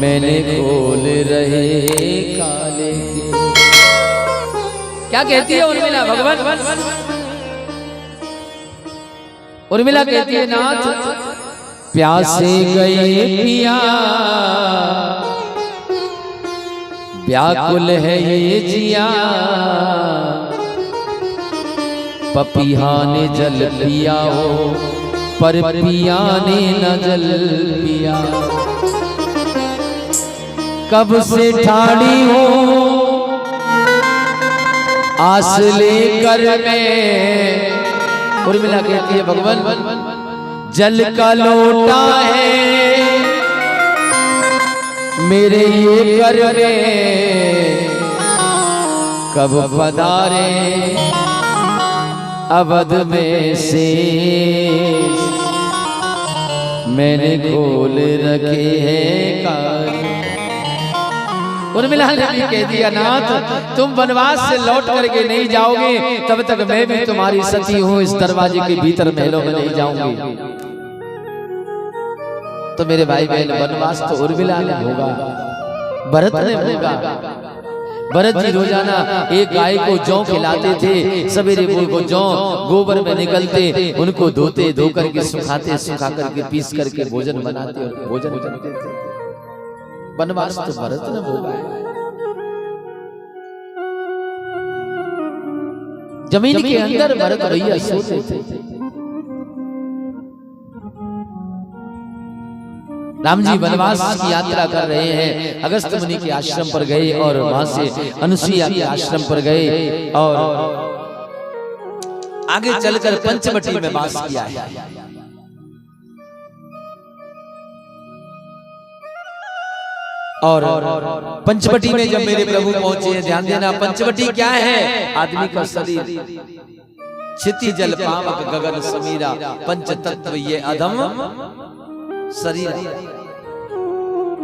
मैंने खोल रहे काले। क्या कहती है उर्मिला? भगवान उर्मिला कहती है, नाथ प्यासे गए पिया, व्याकुल है ये जिया, पपीहा ने जल पिया हो पर पिया ने न जल पिया। कब से ठाड़ी हो आस लेकर मैं। उर्मिला कहती है, भगवान जल का लोटा है मेरे ये कर में, कब पधारे अवध में से मैंने खोल रखे हैं कान। उर्मिला ने भी कह दिया, नाथ तुम वनवास से लौट करके नहीं जाओगे तब तक मैं भी तुम्हारी सती हूँ, इस दरवाजे के भीतर महलों में नहीं जाऊंगी। तो मेरे भाई बहन, वनवास तो उर्मिला ने होगा, भरत ने होगा। भरत जी रोजाना एक गाय को जौ खिलाते थे, सवेरे को जौ गोबर में निकलते, उनको धोते, धो करके सुखाते, सुखा करके पीस करके भोजन बनाते और भोजन करते थे। वनवास तो भरत ने भोगा है। जमीन के अंदर भरत भैया सोते थे। राम जी वनवास की यात्रा कर रहे हैं, अगस्त मुनि के आश्रम पर गए और वहां से अनुसुईया के आश्रम पर गए और आगे चलकर पंचवटी में वास किया है। और पंचवटी में जब मेरे प्रभु पहुंचे हैं, ध्यान देना, पंचवटी क्या है? आदमी का शरीर, क्षिति जल पावक गगन समीरा, पंच तत्व ये अधम शरीर।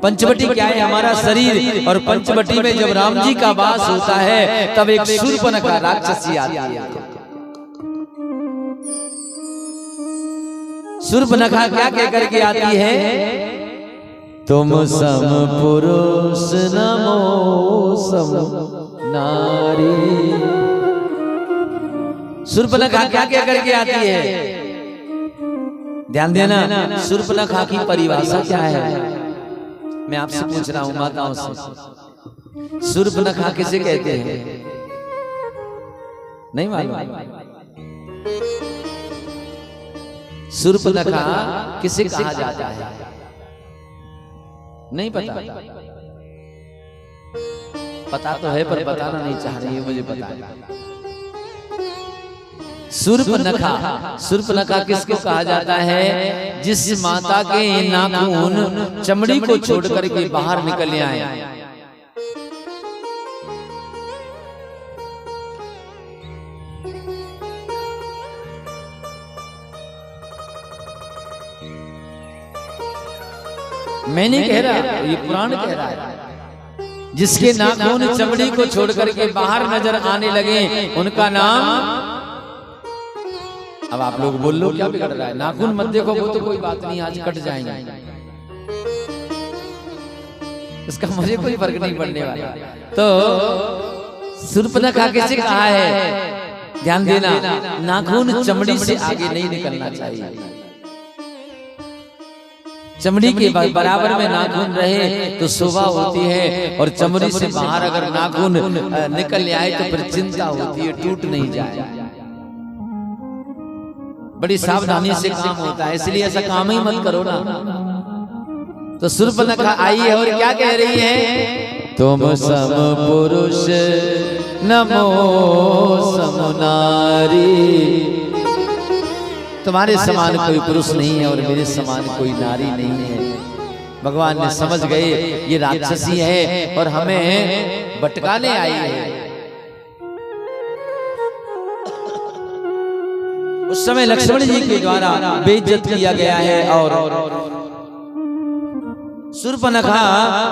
पंचवटी क्या है? हमारा शरीर। और पंचवटी में जब राम जी का वास होता है तब एक शूर्पणखा राक्षसी आती है। शूर्पणखा क्या कह करके आती है? तुम सम पुरुष नमो सम नारी। शूर्पणखा क्या कह करके आती है? ध्यान देना, शूर्पणखा की परिभाषा क्या है? मैं आपसे पूछ रहा हूं माताओं से, शूर्पणखा किसे कहते हैं? नहीं मालूम? शूर्पणखा किसे कहा जाता है? नहीं पता? पता तो है पर बताना नहीं चाह रही है, मुझे पता है। शूर्पणखा, शूर्पणखा किसको कहा जाता है? जिस माता के नाखून चमड़ी को छोड़ करके बाहर निकल आए। मैं नहीं कह रहा, ये पुराण कह रहा है। जिसके नाखून चमड़ी को छोड़ करके बाहर नजर आने लगे उनका नाम। अब आप लोग बोल लो क्या बिगड़ रहा है? नाखून मत देखो, वो तो कोई बात नहीं, आज कट जाएंगे, इसका मुझे कोई फर्क नहीं पड़ने वाला। तो शूर्पणखा किसे कहा है? ध्यान देना, नाखून चमड़ी से आगे नहीं निकलना चाहिए। चमड़ी के बराबर में नाखून रहे तो शोभा होती है, और चमड़ी से बाहर अगर नाखून निकल आए तो फिर चिंता होती है, टूट नहीं जाए। बड़ी सावधानी से काम होता है, इसलिए ऐसा काम ही मत करो ना। तो शूर्पणखा आई है और क्या कह रही है? तुम सम पुरुष नमो सम नारी। तुम्हारे समान कोई पुरुष नहीं है और मेरे समान कोई नारी नहीं है। भगवान ने समझ गए ये राक्षसी है और हमें भटकाने आई है। उस समय लक्ष्मण जी के द्वारा बेइज्जत किया गया है और शूर्पणखा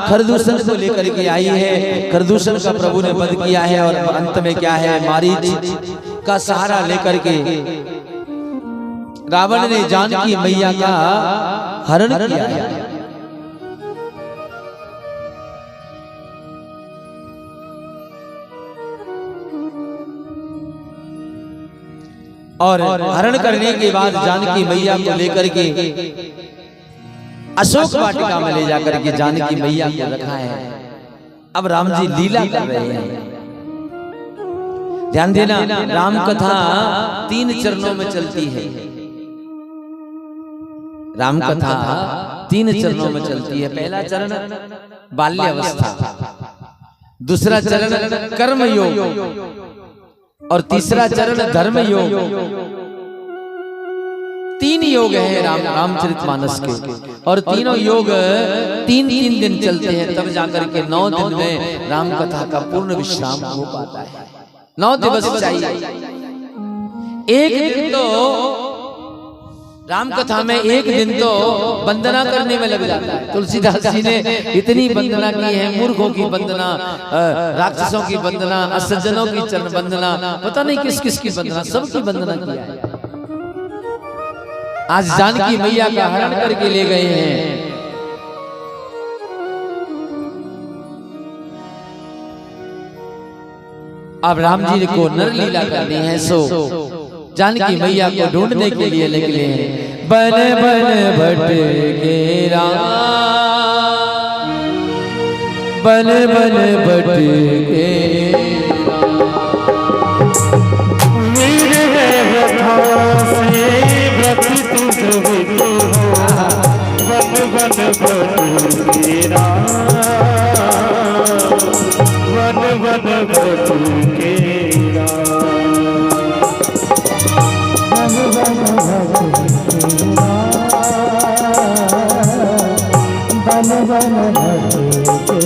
खरदूषण को लेकर के आई है। खरदूषण का प्रभु ने वध किया है और अंत में क्या है, मारीच का सहारा लेकर के रावण ने जानकी मैया का हरण किया है। और हरण करने के बाद जानकी मैया को लेकर के अशोक वाटिका में ले जाकर के जानकी मैया को रखा है। अब राम जी लीला कर रहे हैं। ध्यान देना, राम कथा 3 चरणों में चलती है। राम कथा 3 चरणों में चलती है। पहला चरण बाल्य अवस्था, दूसरा चरण कर्म योग और तीसरा चरण धर्म योग। 3 योग है रामचरितमानस के, और तीनों योग 3-3 दिन चलते हैं, तब जाकर के 9 दिन में राम कथा का पूर्ण विश्राम हो पाता है। 9 दिवस चाहिए। एक दिन तो राम कथा में, एक दिन तो वंदना करने में लग जाता है। तुलसीदास जी ने इतनी वंदना की है, मूर्खों की वंदना, राक्षसों की वंदना, असज्जनों की चरण वंदना, पता नहीं किस किस की वंदना, सबकी वंदना किया है। आज जानकी मैया का हरण करके ले गए हैं। अब राम जी को नर लीला करनी है, सो जानकी मैया को ढूंढने के लिए निकले हैं। बन बन भटके राम, बन बन भटके वीर है व्यथा से व्रत तुझ विधि हो। बन बन भटके राम, बन बन भटके राम, बन बन भटके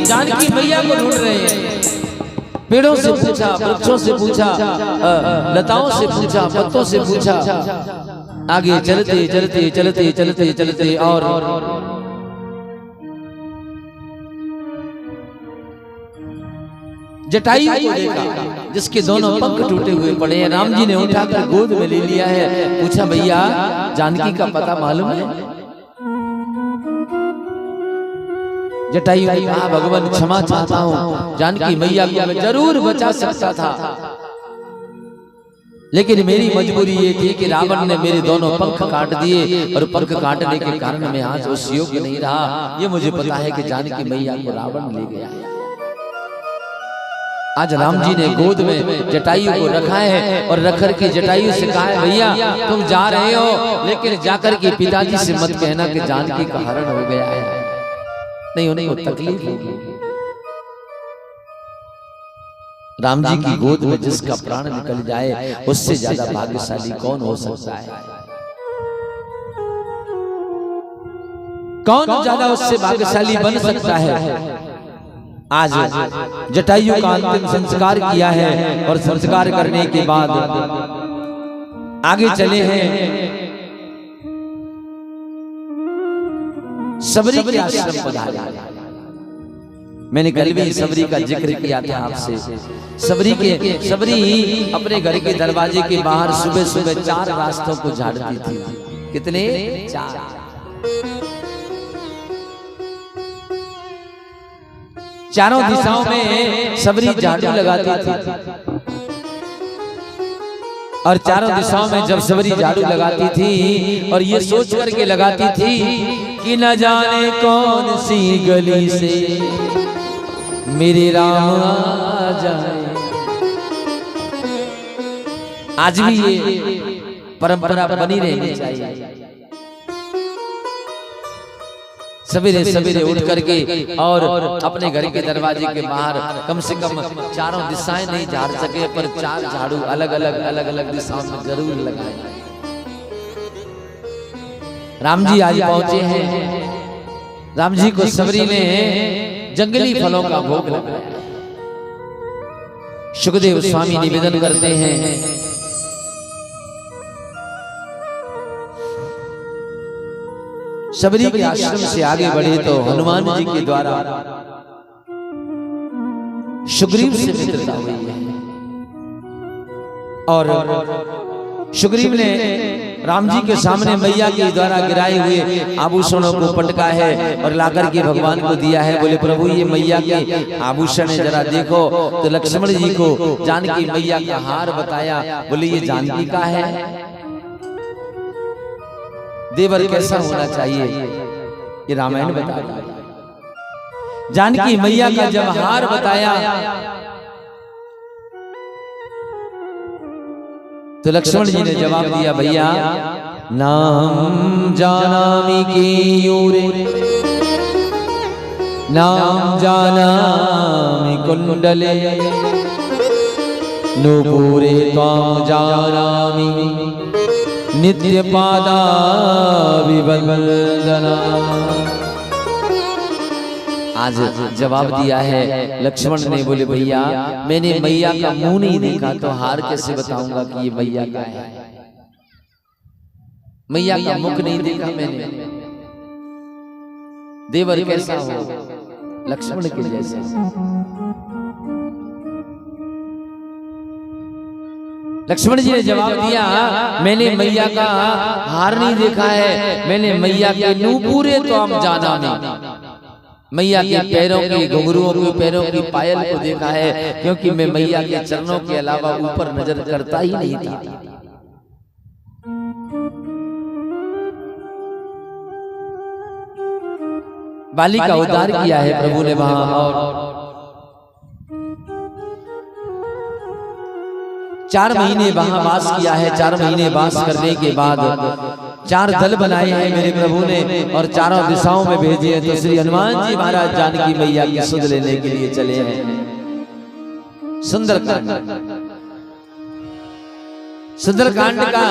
जानकी मैया को ढूंढ रहे हैं। पेड़ों से पूछा, वृक्षों से पूछा, लताओं से पूछा, पत्तों से पूछा, आगे चलते चलते चलते चलते चलते और जटायु को देखा जिसके दोनों पंख टूटे हुए पड़े हैं। राम जी ने उठाकर गोद में ले लिया है। पूछा, भैया जानकी का पता मालूम है? जटायु ने कहा, भगवान क्षमा चाहता हूँ, जानकी मैया को मैं जरूर बचा सकता था, लेकिन मेरी मजबूरी ये थी कि रावण ने मेरे दोनों पंख काट दिए, और पंख काटने के कारण मैं आज उस योग्य नहीं रहा। ये मुझे पता है कि जानकी मैया को रावण ले गया है। आज राम जी ने गोद में जटायु को रखा है, और रखकर के जटायु से कहा है, भैया तुम जा रहे हो, लेकिन जाकर के पिताजी से मत कहना कि जानकी का हरण हो गया है, नहीं उनको तकलीफ होगी। राम जी की गोद में जिसका प्राण निकल जाए, उससे ज्यादा भाग्यशाली कौन हो सकता है? कौन ज्यादा उससे भाग्यशाली बन सकता है? आज जटायु का अंतिम संस्कार किया है, और संस्कार करने के बाद आगे चले हैं सबरी के आश्रम पधारे। मैंने कल भी सबरी का जिक्र किया था आपसे। सबरी अपने घर के दरवाजे के बाहर सुबह सुबह 4 रास्तों को झाड़ती थी। कितने? 4। चारों दिशाओं में सबरी झाड़ू लगाती थी और चारों दिशाओं में जब सबरी झाड़ू लगाती थी और ये सोच करके लगाती थी कि न जाने कौन सी गली से मेरे राम आ जाए। आज भी ये परंपरा बनी रहनी चाहिए। सवेरे सवेरे उठ करके और अपने घर के दरवाजे के बाहर कम से कम चारों दिशाएं नहीं झाड़ सके पर 4 झाड़ू अलग अलग दिशाओं में जरूर लगाए। राम जी आज पहुंचे हैं। राम जी को सबरी ने जंगली फलों का भोग लगाया। सुखदेव स्वामी निवेदन करते हैं, सबरी के आश्रम से आगे बढ़े तो हनुमान जी के द्वारा सुग्रीव से मित्रता हुई है और सुग्रीव ने राम जी के सामने मैया के द्वारा गिराए हुए आभूषणों को पटका है और लाकर के भगवान को दिया है। बोले प्रभु ये मैया के आभूषण है, जरा देखो। तो लक्ष्मण जी को जानकी मैया का हार बताया। बोले ये जानकी का है। देवर कैसा होना चाहिए ये रामायण बताया। जानकी मैया का जब हार बताया तो लक्ष्मण जी ने जवाब दिया, भैया नाम जानामि केयूरे नाम जानामि कुंडले नूपुरे त्वां जानामि नित्य पादा विवंदना। आज जवाब दिया है लक्ष्मण ने। बोले भैया मैंने मैया का मुंह नहीं देखा तो हार कैसे बताऊंगा कि ये मैया का है। मैया का मुख नहीं देखा मैंने। देवर कैसा हो, लक्ष्मण के जैसा। लक्ष्मण जी ने जवाब दिया, मैंने मैया का हार नहीं देखा है, मैंने मैया के नूपुरे तो हम जाना नहीं। मैया के पैरों की घुंघरुओं के पैरों की पायल को देखा है, क्योंकि मैं मैया के चरणों के अलावा ऊपर नजर करता ही नहीं था। बाली का उद्धार किया है प्रभु ने वहां और 4 महीने वहां वास किया है। 4 महीने वास करने के बाद 4 दल बनाए हैं मेरे प्रभु ने और चारों दिशाओं में भेजे हैं। तो श्री हनुमान जी महाराज जानकी मैया की सुध लेने के लिए चले हैं। सुंदरकांड का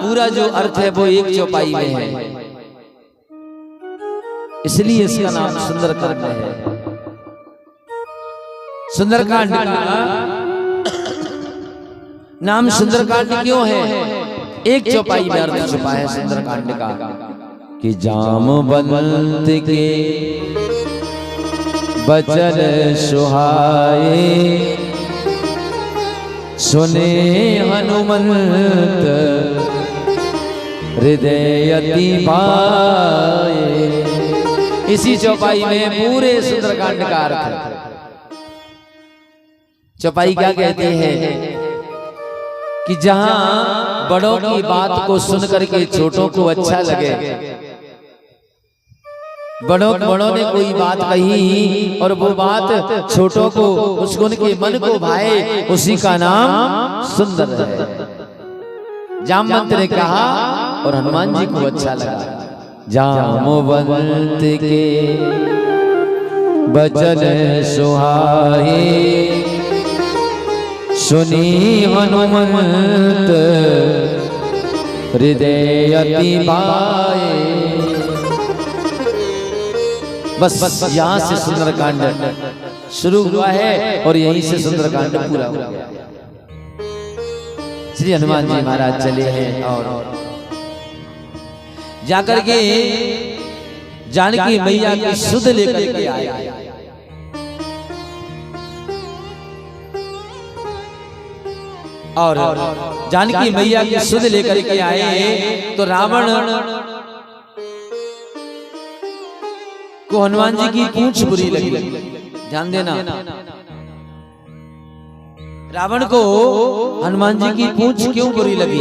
पूरा जो अर्थ है वो 1 चौपाई में है, इसलिए इसका नाम सुंदरकांड है। सुंदरकांड का नाम सुंदरकांड क्यों है? 1 चौपाई में अर्थ छुपा है सुंदरकांड का कि जामवंत के बचन सुहाए सुने हनुमंत हृदय अति पाए। इसी चौपाई में पूरे सुंदरकांड का अर्थ है। चौपाई क्या कहती है कि जहां बड़ों की बात को सुन करके छोटों को अच्छा लगे। बड़ों ने कोई बात कही और वो बात छोटों को उसको उनके मन को भाए, उसी का नाम सुंदर है। जामवंत ने कहा और हनुमान जी को अच्छा लगा। जामवंत के बचन सुहाए सुनी हनुमंत हृदय अति पाए। बस यहाँ से सुंदरकांड शुरू हुआ है और यहीं से सुंदरकांड पूरा हो गया। श्री हनुमान जी महाराज चले हैं और जाकर के जानकी मैया की सुध लेकर के आए। और जानकी मैया की सुध लेकर के आए तो रावण को हनुमान जी की पूंछ बुरी लगी। ध्यान देना। रावण को हनुमान जी की पूंछ क्यों बुरी लगी?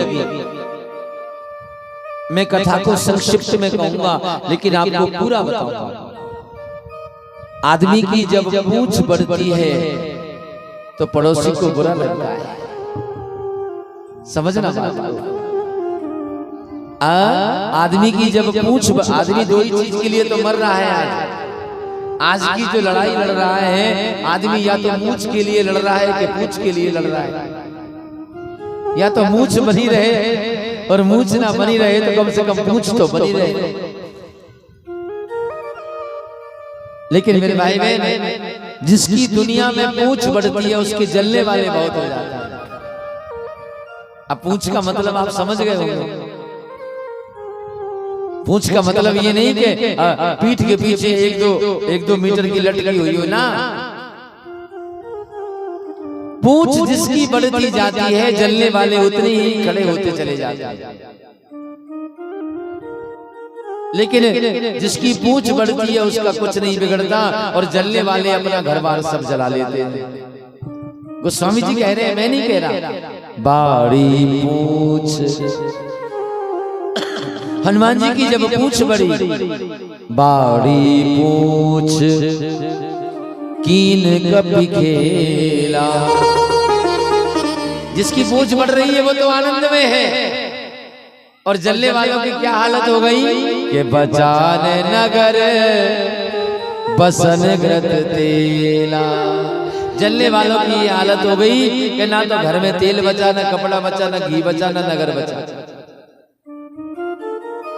मैं कथा को संक्षिप्त में कहूंगा, लेकिन आपको पूरा बताऊंगा। आदमी की जब पूंछ बढ़ती है तो पड़ोसी को बुरा लगता है। समझना बात को। आदमी की जब पूंछ, आदमी दो ही चीज के लिए तो मर रहा है आज की जो लड़ाई लड़ रहा है आदमी, या तो मूंछ के लिए लड़ रहा है कि पूंछ के लिए लड़ रहा है। या तो मूंछ बनी रहे, और मूंछ ना बनी रहे तो कम से कम पूंछ तो बनी रहे। लेकिन मेरे भाई बहन, जिसकी दुनिया में पूंछ बढ़ती है उसके जलने वाले बहुत हो जाते हैं। अब पूंछ का मतलब आप समझ गए होंगे। पूंछ का मतलब ये नहीं कि पीठ के पीछे एक दो मीटर की लटकी हुई हो ना। पूंछ जिसकी बढ़ती जाती है जलने वाले उतने ही खड़े होते चले जाते हैं। लेकिन जिसकी पूंछ बढ़ती है उसका कुछ नहीं बिगड़ता, और जलने वाले अपना घर बार सब जला लेते हैं। गोस्वामी जी कह रहे हैं, मैं नहीं कह रहा। बाड़ी पूंछ, हनुमान जी की जब पूंछ बढ़ी, बाड़ी पूंछ कीन कपि खेला। जिसकी पूंछ बढ़ रही है वो तो आनंद में है, और जलने वालों की क्या हालत हो गई कि बचान नगर बसन ग्रत तेला। जलने वालों की हालत हो गई कि ना तो घर में तेल बचा, ना कपड़ा बचा, ना घी बचा, ना नगर बचा।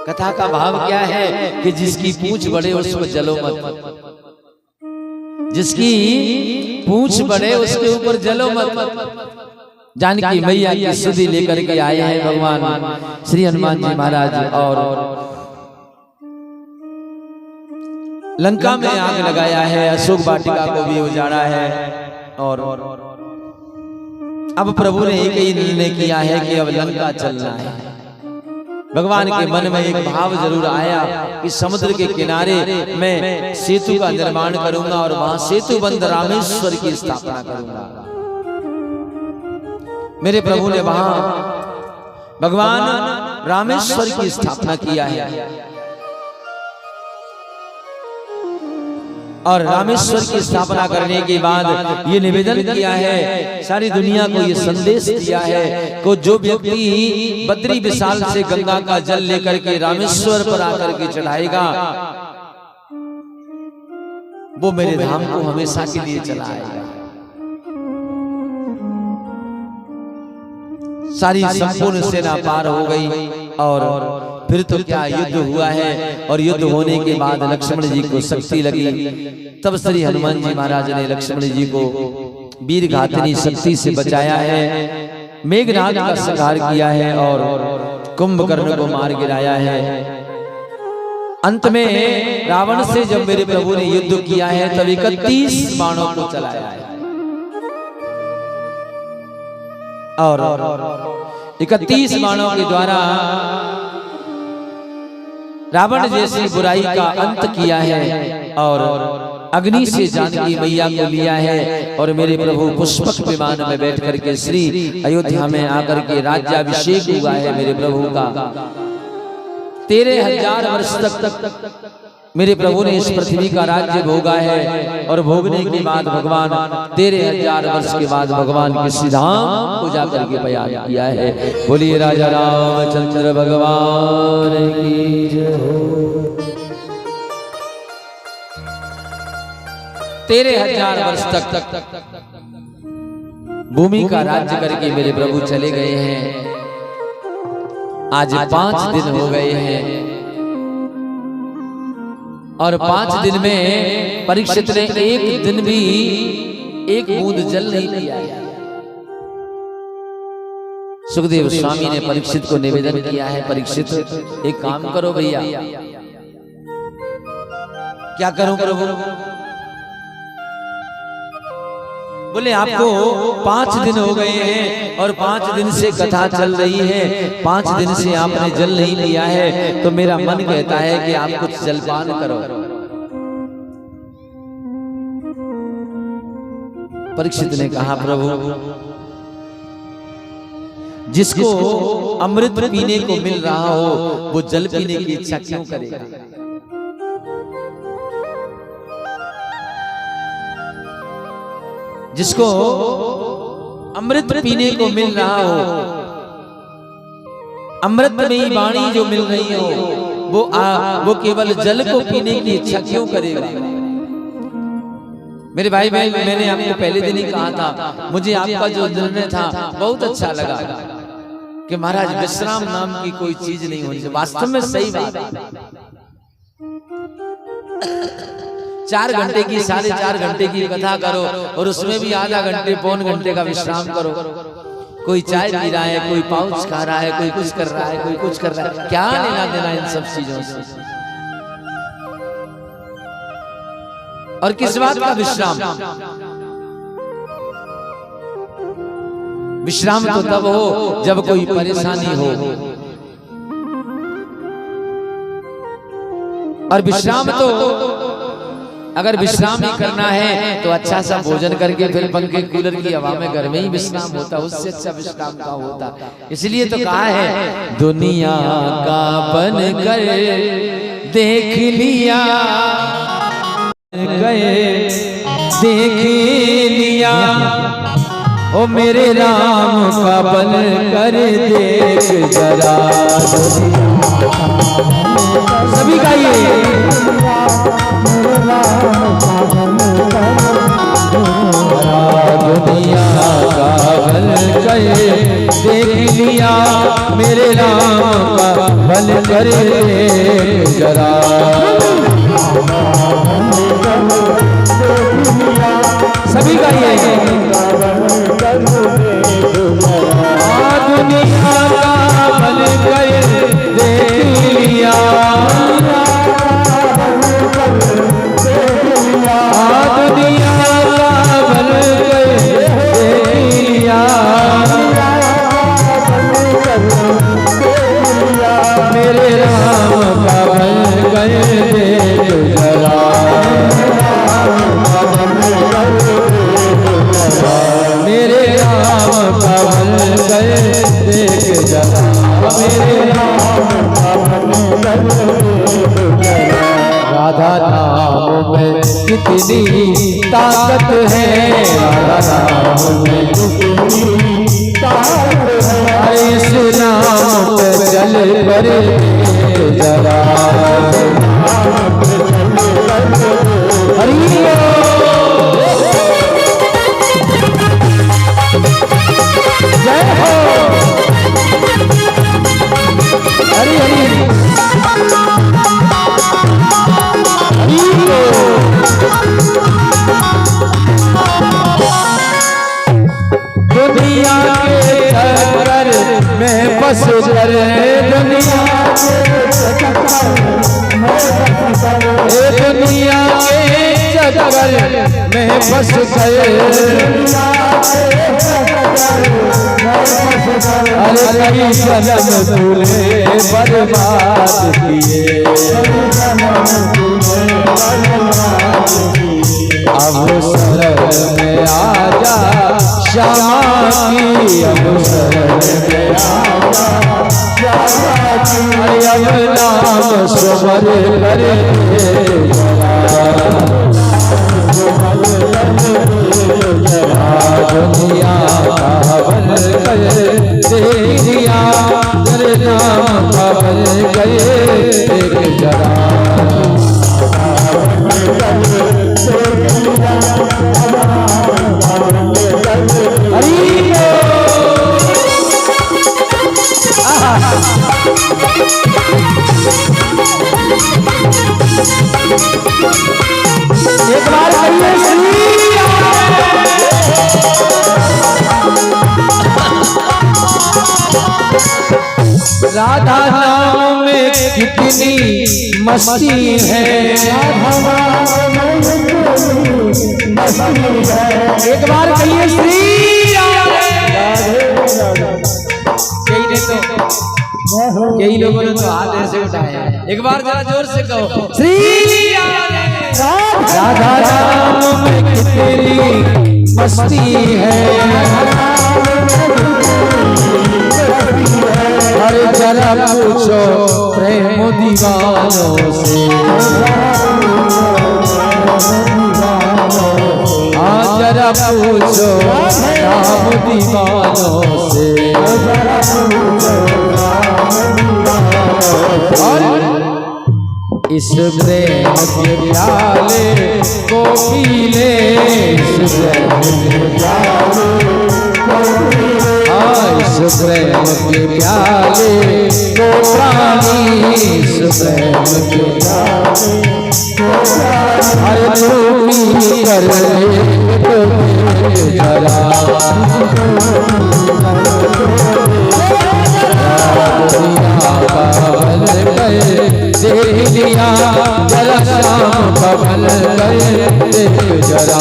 कथा का भाव क्या है कि जिसकी पूंछ बढ़े उसको जलो मत। जिसकी पूंछ बढ़े उसके ऊपर जलो मत। जानकी मैया की स्तुति लेकर के आए हैं भगवान श्री हनुमान जी महाराज, और लंका में आग लगाया है, अशोक वाटिका को भी उजाड़ा है। और अब प्रभु ने एक ही निर्णय किया है कि अब लंका चलना है। भगवान के मन में एक भाव जरूर आया कि समुद्र के किनारे मैं सेतु का निर्माण करूंगा और वहां सेतु बंद रामेश्वर की स्थापना करूंगा। मेरे प्रभु ने वहां भगवान रामेश्वर की स्थापना किया है, और रामेश्वर की स्थापना करने के बाद ये निवेदन किया है, सारी दुनिया को ये संदेश दिया है कि जो व्यक्ति बद्री विशाल से गंगा का जल लेकर के रामेश्वर पर आकर के चढ़ाएगा वो मेरे धाम को हमेशा के लिए चलाएगा। सारी संपूर्ण सेना पार हो गई, और फिर तो क्या युद्ध हुआ है। और युद्ध होने के बाद लक्ष्मण जी को शक्ति लगी। तब श्री हनुमान जी महाराज ने लक्ष्मण जी को वीर घातनी शक्ति से बचाया है, मेघनाद का संहार किया है, और कुंभकर्ण को मार गिराया है। अंत में रावण से जब मेरे प्रभु ने युद्ध किया है तब 31 बाणों को चलाया है, और 31 बाणों के द्वारा रावण जैसी बुराई का अंत किया है, और अग्नि से जानकी मैया को लिया है। और मेरे प्रभु पुष्पक विमान में बैठ करके श्री अयोध्या में आकर के राज्याभिषेक हुआ है मेरे प्रभु का। 13,000 वर्ष तक मेरे प्रभु ने इस पृथ्वी का राज्य भोगा है, और भोगने के बाद भगवान 13,000 वर्ष के बाद भगवान के श्री धाम को जाकर के बयान किया है। बोलिए राजा रामचंद्र भगवान की जय हो। 13,000 वर्ष तक भूमि का राज्य करके मेरे प्रभु चले गए हैं। आज 5 दिन हो गए हैं, और 5 दिन में परीक्षित ने एक दिन भी एक बूंद जल नहीं पिया। सुखदेव स्वामी ने परीक्षित को निवेदन किया है, परीक्षित एक काम करो भैया। क्या करूं प्रभु? बोले आपको 5 दिन हो गए हैं, और 5 दिन से कथा चल रही है, 5 दिन से आपने जल नहीं लिया है, तो मेरा मन कहता है कि आप कुछ जलपान करो। परीक्षित ने कहा, प्रभु जिसको अमृत पीने को मिल रहा हो वो जल पीने की इच्छा क्यों करेगा? जिसको अमृत पीने को मिल रहा हो, अमृत में ही वाणी जो मिल रही हो, वो केवल जल को पीने की इच्छा क्यों करेगा? मेरे भाई मैंने आपको पहले दिन ही कहा था, मुझे आपका जो निर्णय था बहुत अच्छा लगा कि महाराज विश्राम नाम की कोई चीज नहीं होनी चाहिए। वास्तव में सही बात है। 4 घंटे की 4.5 घंटे की कथा करो और उसमें भी आधा घंटे पौन घंटे का विश्राम करो। कोई चाय पी रहा है, कोई पाउच खा रहा है, कोई कुछ कर रहा है, कोई कुछ कर रहा है, क्या लेना देना इन सब चीजों से? और किस बात का विश्राम? विश्राम तो तब हो जब कोई परेशानी हो, और विश्राम तो अगर विश्राम ही करना है तो अच्छा सा भोजन करके फिर पंखे कूलर की हवा में घर में ही विश्राम होता, उससे अच्छा विश्राम का होता। इसलिए तो कहा है, दुनिया का बन कर देख लिया, गए देख लिया, ओ मेरे राम का बन कर देख जरा। सभी गाइए, दुनिया का बन कर देख लिया, मेरे राम का बन कर देख जरा। सभी गाइए, दुनिया का बन कर देख लिया, दुनिया का बन कर देख लिया, मेरे राम का बन कर देख जरा। मेरे राम का बन कर देख जरा, मेरे राम का बन कर देख जरा। राधा नाम में कितनी ताकत है, राधा नाम में कितनी ताकत है, इस नाम पे चल कर जरा। हरि जय हो, हरि हरि दुनिया के चक्कर में फंस कर, दुनिया के चक्कर में फंस गए, अरे जन्म तूने बर्बाद किए, अब शरण में आजा श्यामा की, अब शरण में आजा श्यामा की, अब नाम सुमर करे दुनिया का बन कर देख लिया, तेरे नाम का बन गए एक जरा। एक बार राधा नाम में कितनी मस्ती है, एक बार कहिए श्री कई लोगों ने तो हाथ ऐसे उठाए, एक बार जरा जोर से कहो श्री राधा नाम में कितनी मस्ती है। अरे जरा पूछो प्रेम दीवानों से, हाँ जरा पूछो नाम दीवानों से। इस प्रेम के प्याले को पी ले, इस प्रेम के प्याले को प्राणी, इस प्रेम के प्याले हर चूमी कर ले तो जरा देख लिया जरा शाम कमल गए देख जरा।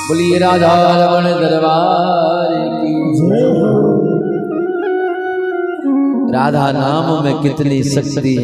बोलिए राधा रमण दरबार की। राधा नाम में कितनी शक्ति है।